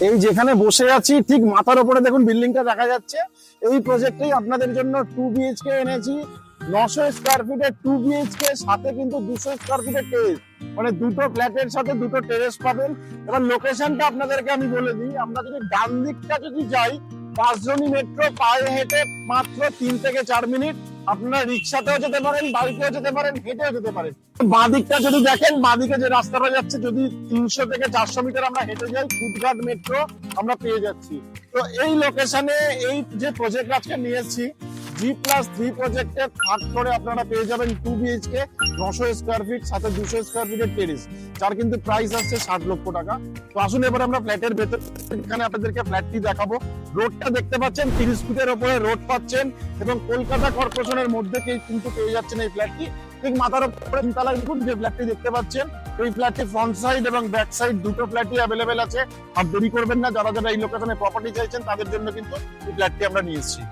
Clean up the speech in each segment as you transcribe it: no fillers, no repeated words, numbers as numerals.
এই যেখানে বসে আছি ঠিক মাথার উপরে দেখুন বিল্ডিংটা দেখা যাচ্ছে। এই প্রজেক্টেই আপনাদের জন্য 2 বিএইচকে এনেছি। 900 স্কয়ার ফিটের 2 বিএইচকে, সাথে কিন্তু 200 স্কয়ার ফিটের টেরেস, মানে দুটো ফ্ল্যাটের সাথে দুটো টেরেস পাবেন। এবার লোকেশনটা আপনাদেরকে আমি বলে দিই। আমরা যদি ডান দিকটা যদি যাই, পাঁচজনী মেট্রো, পায়ে হেঁটে মাত্র 3 থেকে 4 মিনিট। আপনারা রিক্সাতেও যেতে পারেন, বাইকেও যেতে পারেন, হেঁটেও যেতে পারেন। বাঁ দিকটা যদি দেখেন, বাঁ দিকে যে রাস্তাটা যাচ্ছে, যদি 300 থেকে 400 মিটার আমরা হেঁটে যাই, কুদঘাট মেট্রো আমরা পেয়ে যাচ্ছি। তো এই লোকেশনে এই যে প্রজেক্ট আজকে নিয়ে এসেছি, G+3 প্রজেক্টের থার্ড ফ্লোরে আপনারা পেয়ে যাবেন 2 বিএইচকে, 900 স্কয়ার ফিট, সাথে 200 স্কয়ার ফিটের টেরেস, যার কিন্তু প্রাইস আসছে 60 লক্ষ টাকা। তো আসুন এবার আমরা ফ্ল্যাটের ভেতর, এখানে আপনাদেরকে ফ্ল্যাটটি দেখাবো। রোডটা দেখতে পাচ্ছেন, 30 ফিটের উপরে রোড পাচ্ছেন এবং কলকাতা কর্পোরেশনের মধ্যে কিন্তু পেয়ে যাচ্ছেন এই ফ্ল্যাটটি। ঠিক মাথার উপরে তিনতলায় দেখুন যে ফ্ল্যাটটি দেখতে পাচ্ছেন, এই ফ্ল্যাটটি ফ্রন্ট সাইড এবং ব্যাক সাইড দুটো ফ্ল্যাটই অ্যাভেলেবেল আছে। আর দেরি করবেন না, যারা যারা এই লোকেশনে প্রপার্টি চাইছেন তাদের জন্য কিন্তু এই ফ্ল্যাটটি আমরা নিয়ে এসেছি।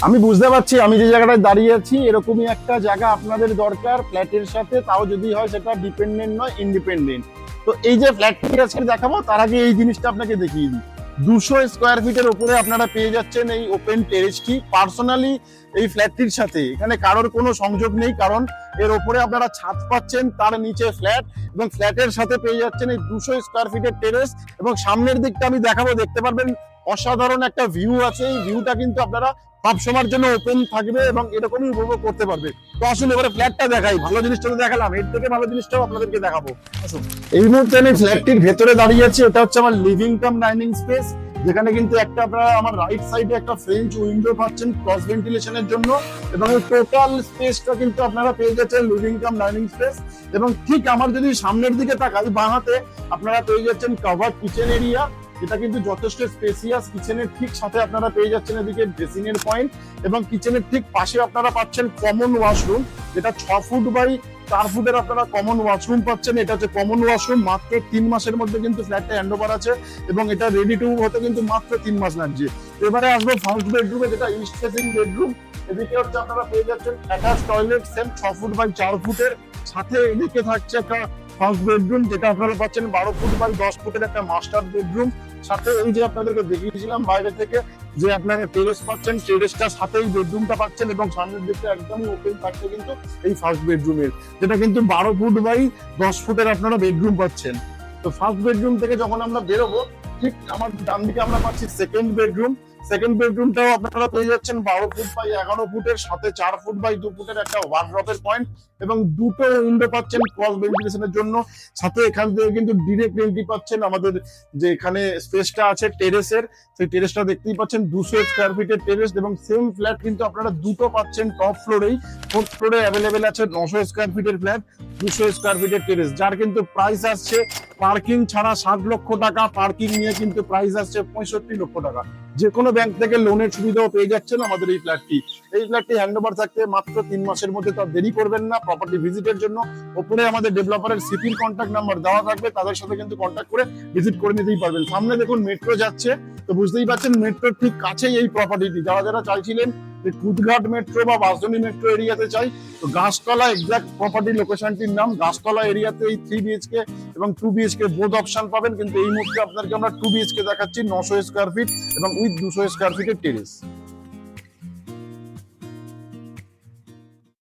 আমি বুঝতে পারছি আমি যে জায়গাটায় দাঁড়িয়ে আছি, এরকমই একটা জায়গা আপনাদের দরকার ফ্ল্যাটের সাথে, তাও যদি হয় সেটা ডিপেন্ডেন্ট নয়, ইন্ডিপেন্ডেন্ট। তো এই যে ফ্ল্যাটটি আজকে দেখাবো, তার আগে এই জিনিসটা আপনাকে দেখিয়ে দিই। 200 স্কয়ার ফিটের উপরে আপনারা পেয়ে যাচ্ছেন এই ওপেন টেরেসটি। পার্সোনালি এই ফ্ল্যাটটির সাথে এখানে কারোর কোনো সংযোগ নেই, কারণ এর উপরে আপনারা ছাদ পাচ্ছেন, তার নিচে ফ্ল্যাট, এবং ফ্ল্যাটের সাথে পেয়ে যাচ্ছেন এই 200 স্কয়ার ফিটের টেরেস। এবং সামনের দিকটা আমি দেখাবো, দেখতে পারবেন অসাধারণ একটা ভিউ আছে। এই ভিউটা কিন্তু আপনারা সব সময়ের জন্য ওপেন থাকবে এবং এরকমই উপভোগ করতে পারবে। তো আসলে এবারে ফ্ল্যাটটা দেখাই। ভালো জিনিসটা তো দেখালাম, এর থেকে ভালো জিনিসটাও আপনাদেরকে দেখাবো। আসুন, এই মুহূর্তে আমি ফ্ল্যাটটির ভেতরে দাঁড়িয়ে আছি। এটা হচ্ছে আমার লিভিং কাম ডাইনিং স্পেস, যেখানে কিন্তু একটা আপনারা আমার রাইট সাইডে একটা ফ্রেঞ্চ উইন্ডো পাচ্ছেন ক্রস ভেন্টিলেশনের জন্য, এবং এই টোটাল স্পেসটা কিন্তু আপনারা পেয়ে যাচ্ছেন লিভিং কাম ডাইনিং স্পেস। এবং ঠিক আমার যদি সামনের দিকে তাকাই, বাঁ হাতে আপনারা পেয়ে যাচ্ছেন কভার কিচেন এরিয়া, যেটা কিন্তু যথেষ্ট স্পেসিয়াস। কিচেনের ঠিক সাথে আপনারা পেয়ে যাচ্ছেন এদিকে ড্রেসিং এর পয়েন্ট, এবং কিচেনের ঠিক পাশে আপনারা পাচ্ছেন কমন ওয়াশরুম, যেটা 6 ফুট বাই 4 ফুটের আপনারা কমন ওয়াশরুম পাচ্ছেন। এটা হচ্ছে কমন ওয়াশরুম। মাত্র 3 মাসের মধ্যে কিন্তু ফ্ল্যাটটা হ্যান্ডওভার আছে এবং এটা রেডি টু হতে কিন্তু মাত্র 3 মাস লাগছে। এবারে আসবো ফার্স্ট বেডরুমে, যেটা ইস্ট ফেসিং বেডরুম। এদিকে হচ্ছে আপনারা পেয়ে যাচ্ছেন attach toilet, same 6 foot by 4 ফুটের, সাথে এদিকে থাকছে একটা ফার্স্ট বেডরুম, যেটা আপনারা পাচ্ছেন 12 ফুট বাই 10 ফুটের একটা মাস্টার বেডরুম। সাথে এই যে আপনাদেরকে দেখিয়েছিলাম বাইরে থেকে যে আপনারা টেরেস পাচ্ছেন, টেরেসটার সাথেই বেডরুমটা পাচ্ছেন, এবং সামনের দিকটা একদমই ওপেন থাকছে কিন্তু এই ফার্স্ট বেডরুমের, যেটা কিন্তু 12 ফুট বাই 10 ফুটের আপনারা বেডরুম পাচ্ছেন। তো ফার্স্ট বেডরুম থেকে যখন আমরা বেরোবো, ঠিক আমার ডান দিকে আমরা পাচ্ছি সেকেন্ড বেডরুম। সেকেন্ড বেডরুমটাও আপনারা পেয়ে যাচ্ছেন 12 ফুট বাই 11 ফুটের, সাথে 4 ফুট বাই 2 ফুটের একটা ওয়ার্ডরোবের পয়েন্ট, এবং দুটো উইন্ডো পাচ্ছেন ক্রস ভেন্টিলেশনের জন্য। সাথে এখান থেকে কিন্তু ডিরেক্ট এন্ট্রি পাচ্ছেন আমাদের যে এখানে স্পেসটা আছে টেরেসের, সেই টেরেসটা দেখতেই পাচ্ছেন 200 স্কয়ার ফিটের টেরেস। এবং সেম ফ্ল্যাট কিন্তু আপনারা দুটো পাচ্ছেন টপ ফ্লোরেই। ফোর্থ ফ্লোরে অ্যাভেলেবেল আছে 900 স্কয়ার ফিটের ফ্ল্যাট, 200 স্কয়ার ফিটের টেরেস, যার কিন্তু প্রাইস আসছে পার্কিং ছাড়া 60 লক্ষ টাকা, পার্কিং নিয়ে কিন্তু প্রাইস আসছে 65 লক্ষ টাকা। যে কোনো ব্যাংক থেকে লোনের সুবিধাও পেয়ে যাচ্ছেন আমাদের এই ফ্ল্যাটটি। এই ফ্ল্যাটটি হ্যান্ডওভার থাকতে মাত্র 3 মাসের মধ্যে, তো দেরি করবেন না প্রপার্টি ভিজিটের জন্য। ওপরে আমাদের ডেভেলপারের সিপির কন্ট্যাক্ট নাম্বার দেওয়া থাকবে, তাদের সাথে কিন্তু কন্ট্যাক্ট করে ভিজিট করে নিতেই পারবেন। সামনে দেখুন মেট্রো যাচ্ছে, তো বুঝতেই পারছেন মেট্রোর ঠিক কাছেই এই প্রপার্টিটি। যারা যারা চাইছিলেন যে কুদঘাট মেট্রো বা বাঁশদ্রোণী মেট্রো এরিয়াতে চাই, তো গাছতলা এক্সাক্ট প্রপার্টি লোকেশনটির নাম। গাছতলা এরিয়াতে এই 3 বিএইচকে এবং 2 বিএইচকে বোথ অপশন পাবেন, কিন্তু এই মুহূর্তে আপনাদেরকে আমরা 2 বিএইচকে দেখাচ্ছি 900 স্কয়ার ফিট এবং উইথ 200 স্কয়ার ফিটের টেরেস।